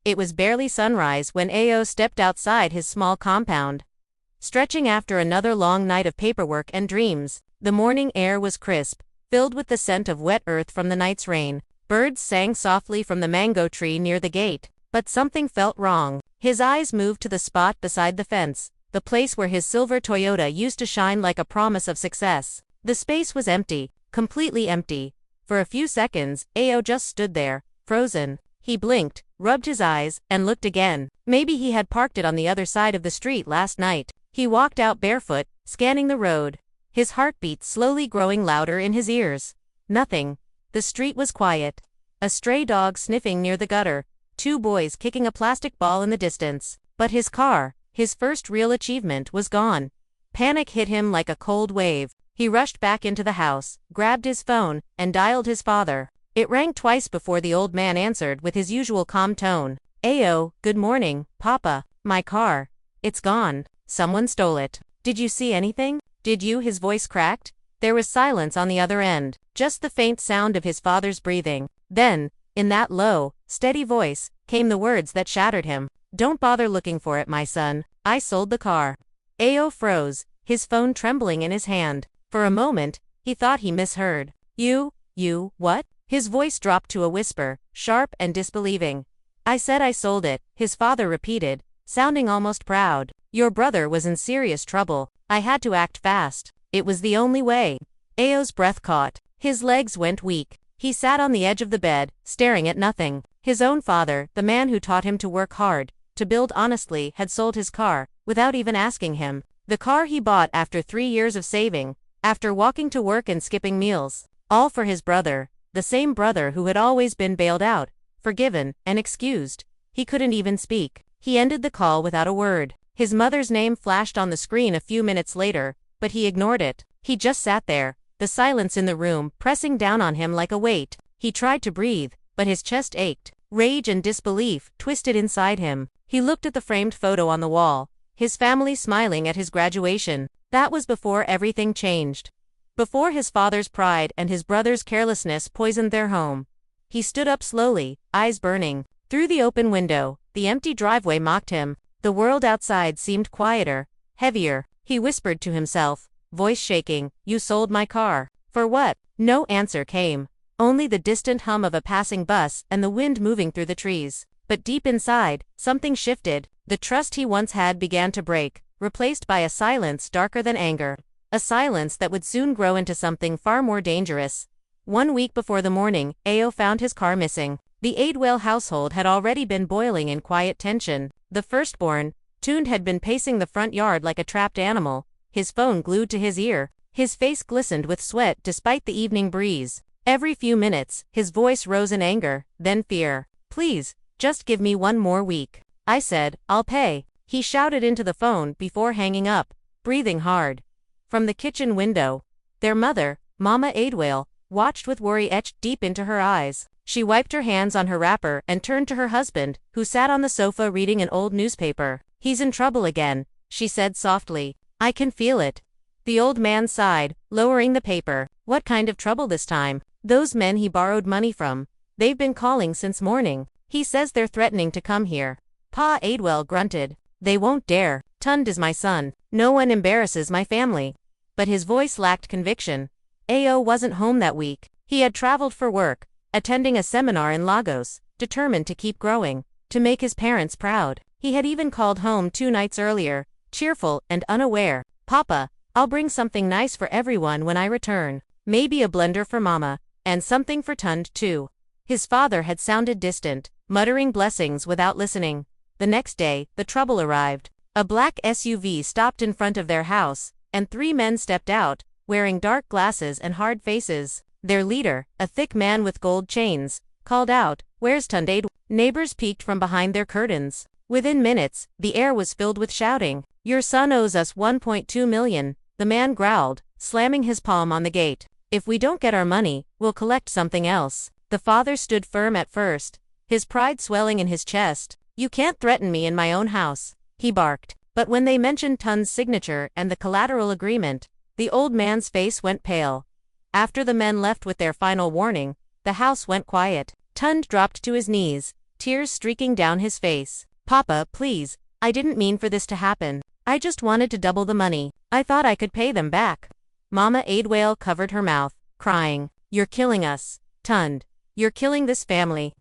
It was barely sunrise when Ao stepped outside his small compound. Stretching after another long night of paperwork and dreams, the morning air was crisp, filled with the scent of wet earth from the night's rain. Birds sang softly from the mango tree near the gate, but something felt wrong. His eyes moved to the spot beside the fence, the place where his silver Toyota used to shine like a promise of success. The space was empty, completely empty. For a few seconds, Ao just stood there, frozen. He blinked, rubbed his eyes, and looked again. Maybe he had parked it on the other side of the street last night. He walked out barefoot, scanning the road, his heartbeat slowly growing louder in his ears. Nothing. The street was quiet. A stray dog sniffing near the gutter, 2 boys kicking a plastic ball in the distance. But his car, his first real achievement, was gone. Panic hit him like a cold wave. He rushed back into the house, grabbed his phone, and dialed his father. It rang twice before the old man answered with his usual calm tone. "Ao, good morning, Papa. My car. It's gone. Someone stole it. Did you see anything?" "Did you?" His voice cracked. There was silence on the other end, just the faint sound of his father's breathing. Then, in that low, steady voice, came the words that shattered him. "Don't bother looking for it, my son. I sold the car." Ao froze, his phone trembling in his hand. For a moment, he thought he misheard. You, what?" His voice dropped to a whisper, sharp and disbelieving. "I said I sold it," his father repeated, sounding almost proud. "Your brother was in serious trouble. I had to act fast. It was the only way." Ao's breath caught. His legs went weak. He sat on the edge of the bed, staring at nothing. His own father, the man who taught him to work hard, to build honestly, had sold his car, without even asking him. The car he bought after 3 years of saving, after walking to work and skipping meals. All for his brother, the same brother who had always been bailed out, forgiven, and excused. He couldn't even speak. He ended the call without a word. His mother's name flashed on the screen a few minutes later, but he ignored it. He just sat there, the silence in the room pressing down on him like a weight. He tried to breathe, but his chest ached. Rage and disbelief twisted inside him. He looked at the framed photo on the wall, his family smiling at his graduation. That was before everything changed. Before his father's pride and his brother's carelessness poisoned their home. He stood up slowly, eyes burning. Through the open window, the empty driveway mocked him. The world outside seemed quieter, heavier. He whispered to himself, voice shaking, "You sold my car. For what?" No answer came. Only the distant hum of a passing bus and the wind moving through the trees. But deep inside, something shifted. The trust he once had began to break, replaced by a silence darker than anger. A silence that would soon grow into something far more dangerous. 1 week before the morning, Ao found his car missing. The Aidwell household had already been boiling in quiet tension. The firstborn, Tund, had been pacing the front yard like a trapped animal, his phone glued to his ear. His face glistened with sweat despite the evening breeze. Every few minutes, his voice rose in anger, then fear. "Please, just give me 1 more week. I said, I'll pay." He shouted into the phone before hanging up, breathing hard. From the kitchen window, their mother, Mama Aidwell, watched with worry etched deep into her eyes. She wiped her hands on her wrapper and turned to her husband, who sat on the sofa reading an old newspaper. "He's in trouble again," she said softly. "I can feel it." The old man sighed, lowering the paper. "What kind of trouble this time?" "Those men he borrowed money from. They've been calling since morning. He says they're threatening to come here." Pa Aidwell grunted. "They won't dare. Tund is my son. No one embarrasses my family." But his voice lacked conviction. Ao wasn't home that week. He had traveled for work, attending a seminar in Lagos, determined to keep growing, to make his parents proud. He had even called home 2 nights earlier, cheerful and unaware. "Papa, I'll bring something nice for everyone when I return. Maybe a blender for Mama, and something for Tund too." His father had sounded distant, muttering blessings without listening. The next day, the trouble arrived. A black SUV stopped in front of their house, and 3 men stepped out, wearing dark glasses and hard faces. Their leader, a thick man with gold chains, called out, "Where's Tund Aidwell?" Neighbors peeked from behind their curtains. Within minutes, the air was filled with shouting. "Your son owes us 1.2 million, the man growled, slamming his palm on the gate. "If we don't get our money, we'll collect something else." The father stood firm at first, his pride swelling in his chest. "You can't threaten me in my own house," he barked. But when they mentioned Tund's signature and the collateral agreement, the old man's face went pale. After the men left with their final warning, the house went quiet. Tund dropped to his knees, tears streaking down his face. Papa, please, I didn't mean for this to happen. I just wanted to double the money. I thought I could pay them back. Mama Aidwale covered her mouth, crying, You're killing us, Tund. You're killing this family.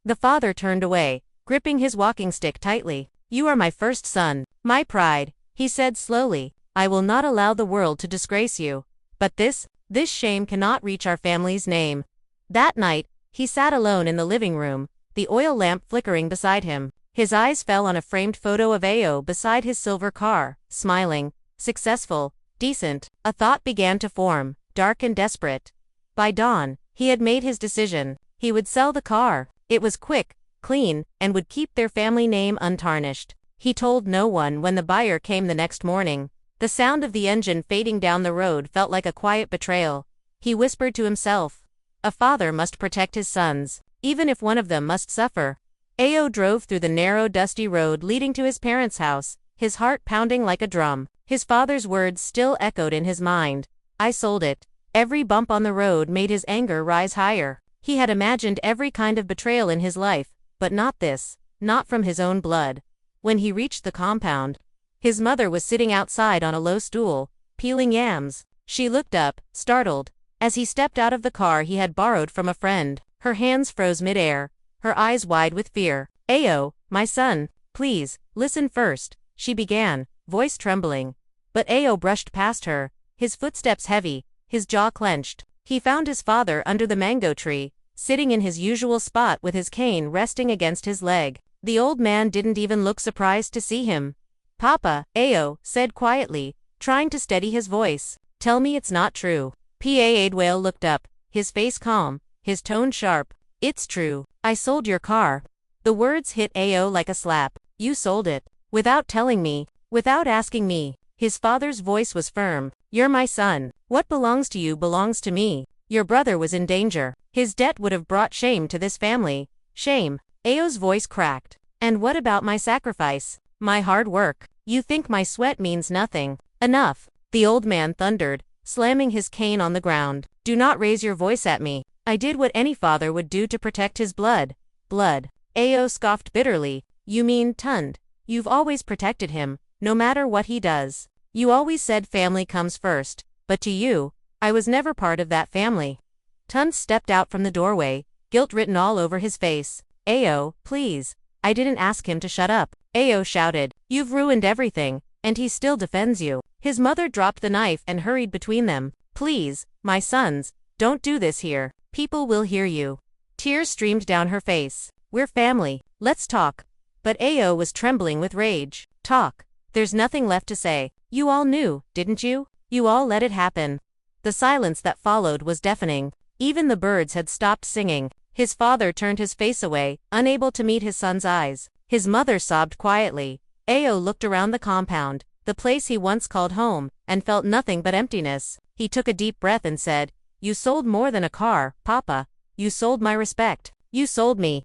The father turned away, gripping his walking stick tightly. You are my first son, my pride, he said slowly. I will not allow the world to disgrace you. But this shame cannot reach our family's name. That night, he sat alone in the living room, the oil lamp flickering beside him. His eyes fell on a framed photo of Ao beside his silver car, smiling, successful, decent. A thought began to form, dark and desperate. By dawn, he had made his decision. He would sell the car. It was quick, clean, and would keep their family name untarnished. He told no one when the buyer came the next morning. The sound of the engine fading down the road felt like a quiet betrayal. He whispered to himself, a father must protect his sons, even if one of them must suffer. Ao drove through the narrow, dusty road leading to his parents' house, his heart pounding like a drum. His father's words still echoed in his mind. I sold it. Every bump on the road made his anger rise higher. He had imagined every kind of betrayal in his life, but not this, not from his own blood. When he reached the compound, his mother was sitting outside on a low stool, peeling yams. She looked up, startled, as he stepped out of the car he had borrowed from a friend. Her hands froze mid-air, her eyes wide with fear. Ao, my son, please, listen first, she began, voice trembling. But Ao brushed past her, his footsteps heavy, his jaw clenched. He found his father under the mango tree, sitting in his usual spot with his cane resting against his leg. The old man didn't even look surprised to see him. Papa, Ao said quietly, trying to steady his voice. Tell me it's not true. Pa Aidwale looked up, his face calm, his tone sharp. It's true. I sold your car. The words hit Ao like a slap. You sold it. Without telling me. Without asking me. His father's voice was firm. You're my son. What belongs to you belongs to me. Your brother was in danger. His debt would have brought shame to this family. Shame. Ao's voice cracked. And what about my sacrifice? My hard work? You think my sweat means nothing? Enough. The old man thundered, slamming his cane on the ground. Do not raise your voice at me. I did what any father would do to protect his blood. Blood. Ao scoffed bitterly. You mean Tund. You've always protected him, no matter what he does. You always said family comes first, but to you, I was never part of that family. Tund stepped out from the doorway, guilt written all over his face. Ao, please. I didn't ask him to shut up. Ao shouted. You've ruined everything, and he still defends you. His mother dropped the knife and hurried between them. Please, my sons, don't do this here. People will hear you. Tears streamed down her face. We're family. Let's talk. But Ao was trembling with rage. Talk. There's nothing left to say. You all knew, didn't you? You all let it happen. The silence that followed was deafening. Even the birds had stopped singing. His father turned his face away, unable to meet his son's eyes. His mother sobbed quietly. Ao looked around the compound, the place he once called home, and felt nothing but emptiness. He took a deep breath and said, You sold more than a car, Papa. You sold my respect. You sold me.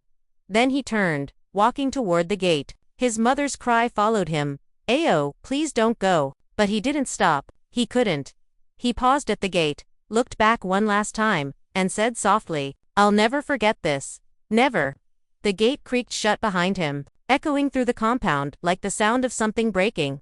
Then he turned, walking toward the gate. His mother's cry followed him. Ao, please don't go. But he didn't stop. He couldn't. He paused at the gate, looked back one last time, and said softly, I'll never forget this. Never. The gate creaked shut behind him, echoing through the compound like the sound of something breaking.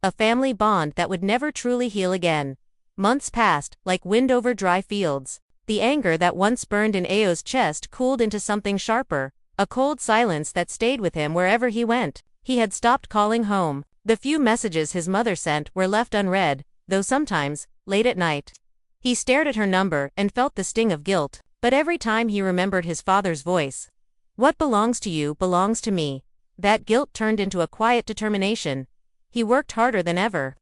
A family bond that would never truly heal again. Months passed, like wind over dry fields. The anger that once burned in Ao's chest cooled into something sharper, a cold silence that stayed with him wherever he went. He had stopped calling home. The few messages his mother sent were left unread, though sometimes, late at night, he stared at her number and felt the sting of guilt. But every time he remembered his father's voice, what belongs to you belongs to me, that guilt turned into a quiet determination. He worked harder than ever,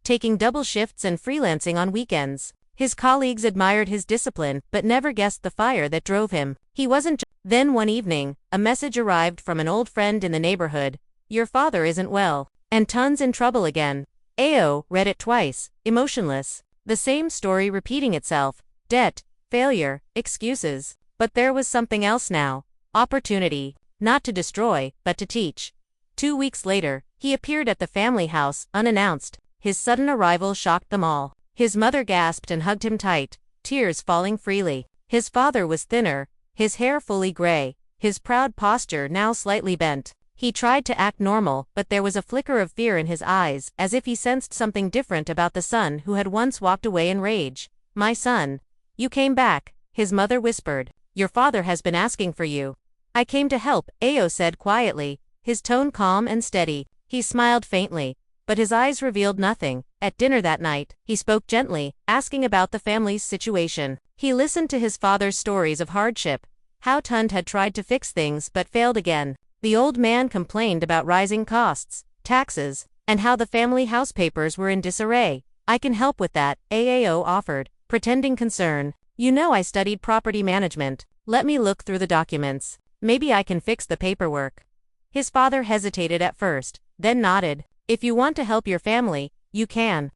taking double shifts and freelancing on weekends. His colleagues admired his discipline but never guessed the fire that drove him. He wasn't. Then one evening, a message arrived from an old friend in the neighborhood. Your father isn't well, and Tund's in trouble again. Ao read it twice, emotionless. The same story repeating itself. Debt, failure, excuses. But there was something else now. Opportunity. Not to destroy, but to teach. 2 weeks later, he appeared at the family house, unannounced. His sudden arrival shocked them all. His mother gasped and hugged him tight, tears falling freely. His father was thinner, his hair fully gray, his proud posture now slightly bent. He tried to act normal, but there was a flicker of fear in his eyes, as if he sensed something different about the son who had once walked away in rage. "My son. You came back," his mother whispered. "Your father has been asking for you." "I came to help," Ao said quietly, his tone calm and steady. He smiled faintly, but his eyes revealed nothing. At dinner that night, he spoke gently, asking about the family's situation. He listened to his father's stories of hardship, how Tund had tried to fix things but failed again. The old man complained about rising costs, taxes, and how the family house papers were in disarray. "I can help with that," Ao offered, pretending concern. "You know I studied property management. Let me look through the documents. Maybe I can fix the paperwork." His father hesitated at first, then nodded. "If you want to help your family, you can."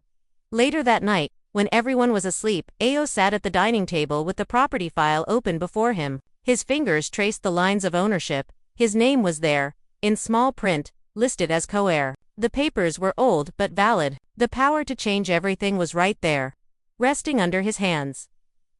Later that night, when everyone was asleep, Ao sat at the dining table with the property file open before him. His fingers traced the lines of ownership. His name was there, in small print, listed as co-heir. The papers were old but valid. The power to change everything was right there, resting under his hands.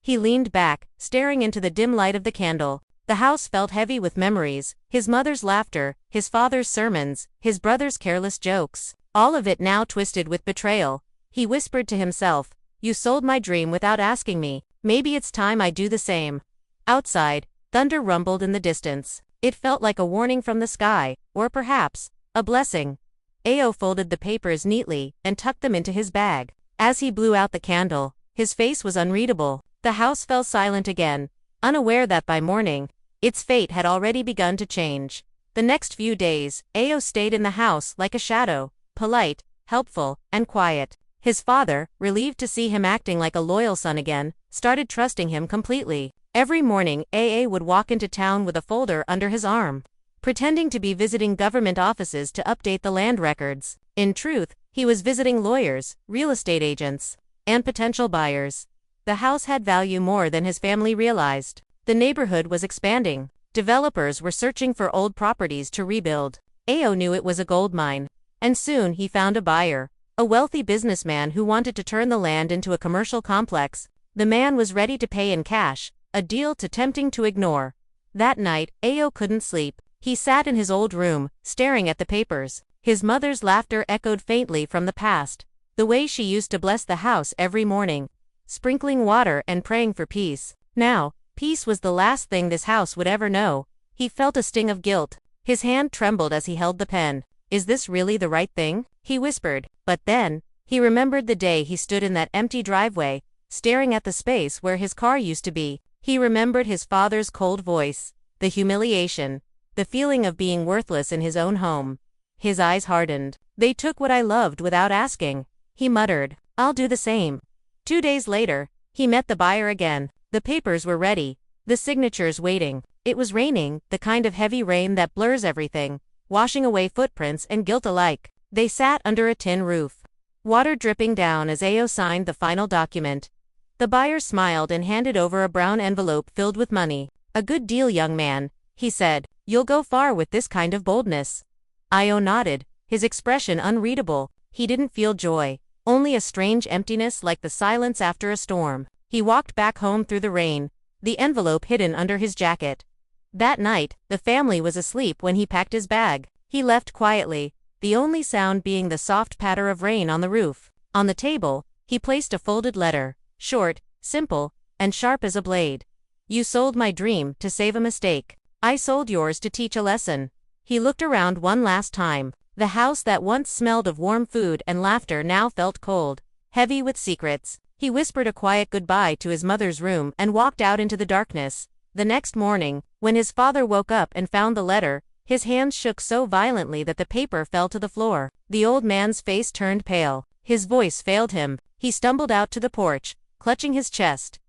He leaned back, staring into the dim light of the candle. The house felt heavy with memories, his mother's laughter, his father's sermons, his brother's careless jokes. All of it now twisted with betrayal. He whispered to himself, "You sold my dream without asking me. Maybe it's time I do the same." Outside, thunder rumbled in the distance. It felt like a warning from the sky, or perhaps, a blessing. Ao folded the papers neatly and tucked them into his bag. As he blew out the candle, his face was unreadable. The house fell silent again, unaware that by morning, its fate had already begun to change. The next few days, Ao stayed in the house like a shadow, polite, helpful, and quiet. His father, relieved to see him acting like a loyal son again, started trusting him completely. Every morning, AA would walk into town with a folder under his arm, pretending to be visiting government offices to update the land records. In truth, he was visiting lawyers, real estate agents, and potential buyers. The house had value more than his family realized. The neighborhood was expanding. Developers were searching for old properties to rebuild. Ao knew it was a gold mine. And soon he found a buyer, a wealthy businessman who wanted to turn the land into a commercial complex. The man was ready to pay in cash, a deal too tempting to ignore. That night, Ao couldn't sleep. He sat in his old room, staring at the papers. His mother's laughter echoed faintly from the past, the way she used to bless the house every morning, sprinkling water and praying for peace. Now, peace was the last thing this house would ever know. He felt a sting of guilt. His hand trembled as he held the pen. "Is this really the right thing?" he whispered. But then, he remembered the day he stood in that empty driveway, staring at the space where his car used to be. He remembered his father's cold voice, the humiliation, the feeling of being worthless in his own home. His eyes hardened. "They took what I loved without asking," he muttered. "I'll do the same." 2 days later, he met the buyer again. The papers were ready, the signatures waiting. It was raining, the kind of heavy rain that blurs everything, washing away footprints and guilt alike. They sat under a tin roof, water dripping down as Ao signed the final document. The buyer smiled and handed over a brown envelope filled with money. "A good deal, young man," he said. "You'll go far with this kind of boldness." Ao nodded, his expression unreadable. He didn't feel joy, only a strange emptiness like the silence after a storm. He walked back home through the rain, the envelope hidden under his jacket. That night, the family was asleep when he packed his bag. He left quietly, the only sound being the soft patter of rain on the roof. On the table, he placed a folded letter. Short, simple, and sharp as a blade. "You sold my dream to save a mistake. I sold yours to teach a lesson." He looked around one last time. The house that once smelled of warm food and laughter now felt cold, heavy with secrets. He whispered a quiet goodbye to his mother's room and walked out into the darkness. The next morning, when his father woke up and found the letter, his hands shook so violently that the paper fell to the floor. The old man's face turned pale. His voice failed him. He stumbled out to the porch, clutching his chest.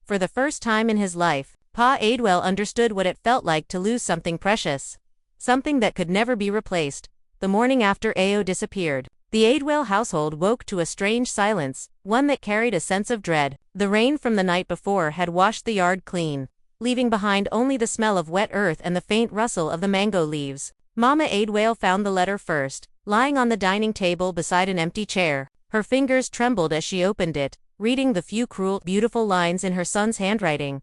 For the first time in his life, Pa Adwell understood what it felt like to lose something precious. Something that could never be replaced. The morning after Ao disappeared, the Adwell household woke to a strange silence, one that carried a sense of dread. The rain from the night before had washed the yard clean, leaving behind only the smell of wet earth and the faint rustle of the mango leaves. Mama Adwell found the letter first, lying on the dining table beside an empty chair. Her fingers trembled as she opened it, reading the few cruel, beautiful lines in her son's handwriting.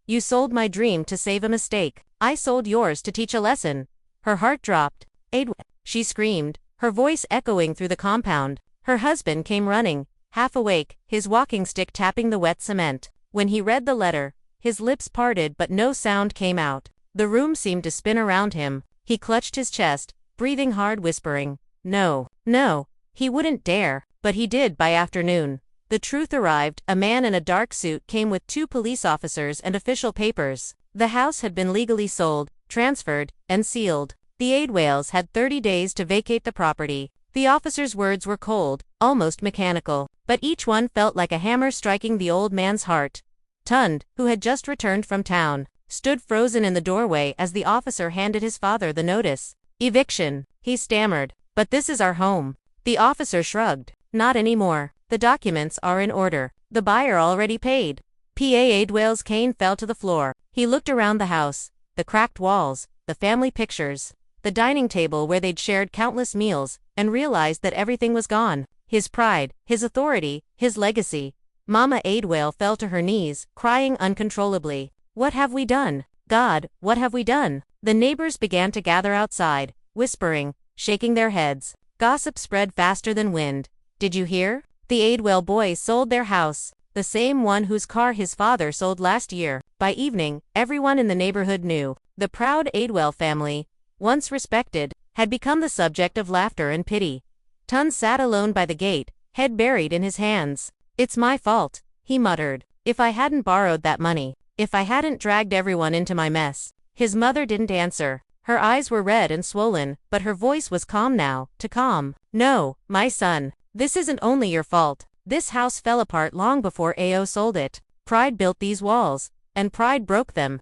You sold my dream to save a mistake. I sold yours to teach a lesson. Her heart dropped. Aid, she screamed, her voice echoing through the compound. Her husband came running, half awake, his walking stick tapping the wet cement. When he read the letter, his lips parted but no sound came out. The room seemed to spin around him. He clutched his chest, breathing hard, whispering, "No, no." He wouldn't dare, but he did by afternoon. The truth arrived. A man in a dark suit came with 2 police officers and official papers. The house had been legally sold, transferred, and sealed. The Aidwales had 30 days to vacate the property. The officers' words were cold, almost mechanical, but each one felt like a hammer striking the old man's heart. Tund, who had just returned from town, stood frozen in the doorway as the officer handed his father the notice. "Eviction," he stammered. "But this is our home." The officer shrugged. "Not anymore. The documents are in order. The buyer already paid." P.A. Aidwale's cane fell to the floor. He looked around the house, the cracked walls, the family pictures, the dining table where they'd shared countless meals, and realized that everything was gone. His pride, his authority, his legacy. Mama Aidwale fell to her knees, crying uncontrollably. "What have we done? God, what have we done?" The neighbors began to gather outside, whispering, shaking their heads. Gossip spread faster than wind. "Did you hear? The Aidwale boys sold their house. The same one whose car his father sold last year." By evening, everyone in the neighborhood knew. The proud Aidwale family, once respected, had become the subject of laughter and pity. Tund sat alone by the gate, head buried in his hands. "It's my fault," he muttered. "If I hadn't borrowed that money, if I hadn't dragged everyone into my mess." His mother didn't answer. Her eyes were red and swollen, but her voice was calm now, too calm. "No, my son, this isn't only your fault. This house fell apart long before A.O. sold it. Pride built these walls, and pride broke them."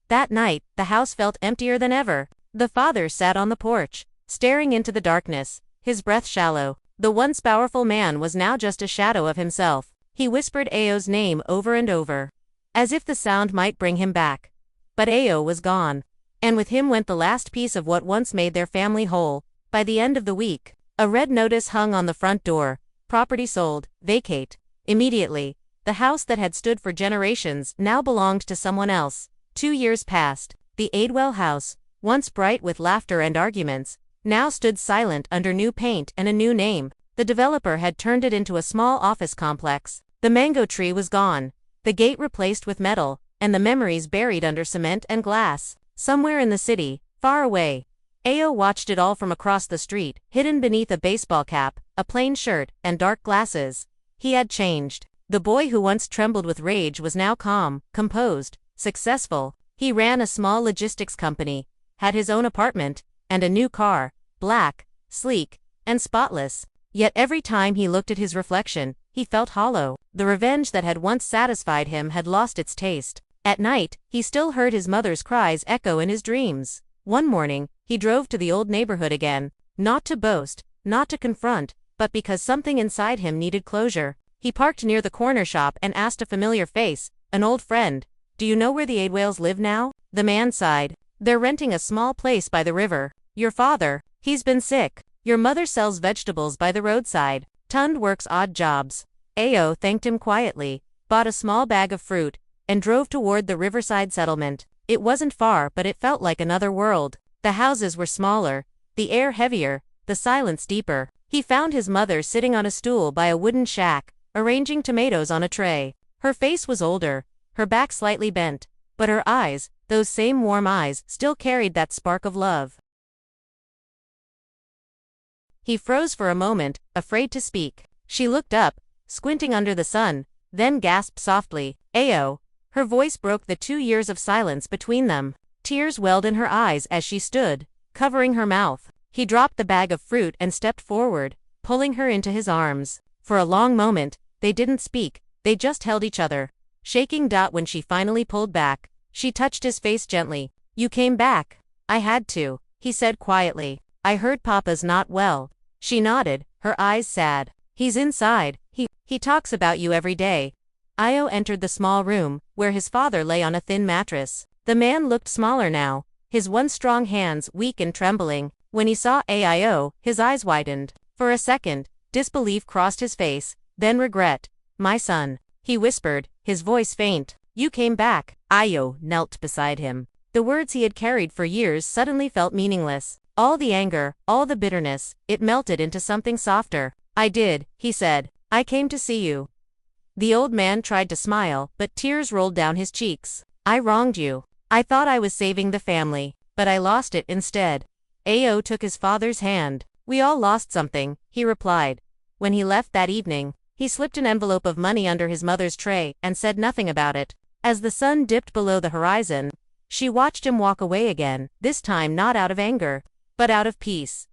That night, the house felt emptier than ever. The father sat on the porch, staring into the darkness, his breath shallow. The once powerful man was now just a shadow of himself. He whispered A.O.'s name over and over, as if the sound might bring him back. But A.O. was gone. And with him went the last piece of what once made their family whole. By the end of the week, a red notice hung on the front door. "Property sold, vacate." Immediately, the house that had stood for generations now belonged to someone else. 2 years passed. The Aidwale house, once bright with laughter and arguments, now stood silent under new paint and a new name. The developer had turned it into a small office complex. The mango tree was gone, the gate replaced with metal, and the memories buried under cement and glass. Somewhere in the city, far away, A.O. watched it all from across the street, hidden beneath a baseball cap, a plain shirt, and dark glasses. He had changed. The boy who once trembled with rage was now calm, composed, successful. He ran a small logistics company, had his own apartment, and a new car, black, sleek, and spotless. Yet every time he looked at his reflection, he felt hollow. The revenge that had once satisfied him had lost its taste. At night, he still heard his mother's cries echo in his dreams. One morning, he drove to the old neighborhood again, not to boast, not to confront, but because something inside him needed closure. He parked near the corner shop and asked a familiar face, an old friend, "Do you know where the Aidwales live now?" The man sighed. "They're renting a small place by the river. Your father, he's been sick. Your mother sells vegetables by the roadside. Tund works odd jobs." A.O. thanked him quietly, bought a small bag of fruit, and drove toward the riverside settlement. It wasn't far, but it felt like another world. The houses were smaller, the air heavier, the silence deeper. He found his mother sitting on a stool by a wooden shack, arranging tomatoes on a tray. Her face was older, her back slightly bent, but her eyes, those same warm eyes, still carried that spark of love. He froze for a moment, afraid to speak. She looked up, squinting under the sun, then gasped softly, "A.O." Her voice broke the 2 years of silence between them. Tears welled in her eyes as she stood, covering her mouth. He dropped the bag of fruit and stepped forward, pulling her into his arms. For a long moment, they didn't speak, they just held each other. Shaking when she finally pulled back, she touched his face gently. "You came back." "I had to," he said quietly. "I heard Papa's not well." She nodded, her eyes sad. "He's inside. He talks about you every day." Io entered the small room, where his father lay on a thin mattress. The man looked smaller now, his once strong hands weak and trembling. When he saw Aio, his eyes widened. For a second, disbelief crossed his face, then regret. "My son," he whispered, his voice faint. You came back. Ayo knelt beside him. The words he had carried for years suddenly felt meaningless. All the anger, all the bitterness, it melted into something softer. I did, he said. I came to see you. The old man tried to smile, but tears rolled down his cheeks. I wronged you. I thought I was saving the family, but I lost it instead. Ao took his father's hand. We all lost something, he replied. When he left that evening, he slipped an envelope of money under his mother's tray and said nothing about it. As the sun dipped below the horizon, she watched him walk away again, this time not out of anger, but out of peace.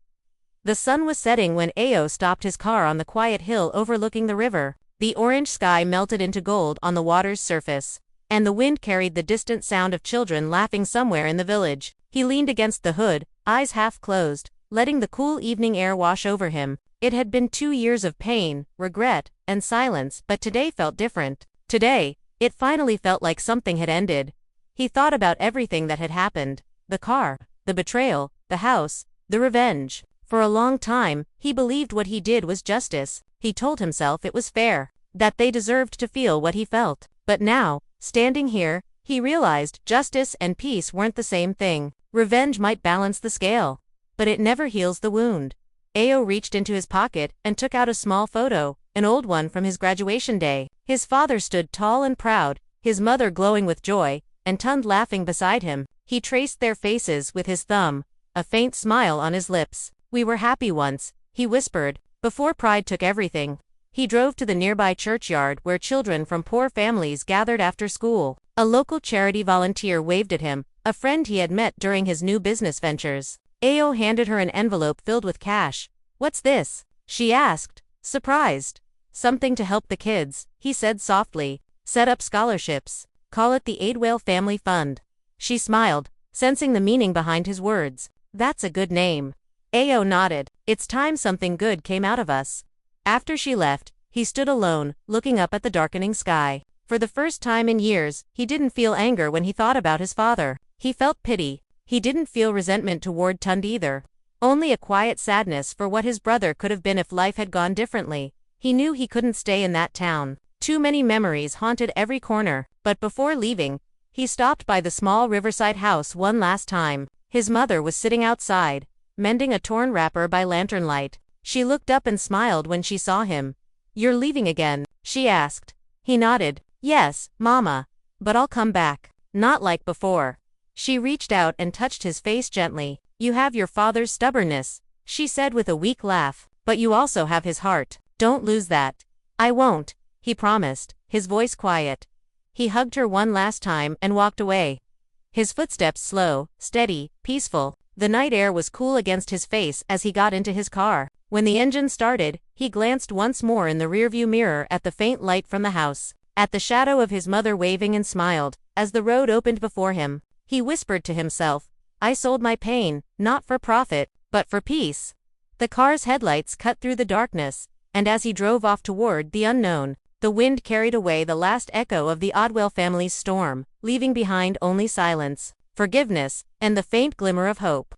The sun was setting when Ao stopped his car on the quiet hill overlooking the river. The orange sky melted into gold on the water's surface, and the wind carried the distant sound of children laughing somewhere in the village. He leaned against the hood, eyes half closed, letting the cool evening air wash over him. It had been 2 years of pain, regret, and silence, but today felt different. Today, it finally felt like something had ended. He thought about everything that had happened. The car, the betrayal, the house, the revenge. For a long time, he believed what he did was justice. He told himself it was fair, that they deserved to feel what he felt. But now, standing here, he realized justice and peace weren't the same thing. Revenge might balance the scale, but it never heals the wound. Ao reached into his pocket and took out a small photo, an old one from his graduation day. His father stood tall and proud, his mother glowing with joy, and Tund laughing beside him. He traced their faces with his thumb, a faint smile on his lips. We were happy once, he whispered, before pride took everything. He drove to the nearby churchyard where children from poor families gathered after school. A local charity volunteer waved at him, a friend he had met during his new business ventures. Ao handed her an envelope filled with cash. What's this? She asked, surprised. Something to help the kids, he said softly. Set up scholarships. Call it the Aidwale Family Fund. She smiled, sensing the meaning behind his words. That's a good name. Ao nodded. It's time something good came out of us. After she left, he stood alone, looking up at the darkening sky. For the first time in years, he didn't feel anger when he thought about his father. He felt pity. He didn't feel resentment toward Tund either. Only a quiet sadness for what his brother could have been if life had gone differently. He knew he couldn't stay in that town. Too many memories haunted every corner. But before leaving, he stopped by the small riverside house one last time. His mother was sitting outside, mending a torn wrapper by lantern light. She looked up and smiled when she saw him. You're leaving again? She asked. He nodded. Yes, Mama. But I'll come back. Not like before. She reached out and touched his face gently. You have your father's stubbornness, she said with a weak laugh. But you also have his heart. Don't lose that. I won't, he promised, his voice quiet. He hugged her one last time and walked away. His footsteps slow, steady, peaceful. The night air was cool against his face as he got into his car. When the engine started, he glanced once more in the rearview mirror at the faint light from the house, at the shadow of his mother waving, and smiled. As the road opened before him, he whispered to himself, I sold my pain, not for profit, but for peace. The car's headlights cut through the darkness, and as he drove off toward the unknown, the wind carried away the last echo of the Aidwale family's storm, leaving behind only silence, forgiveness, and the faint glimmer of hope.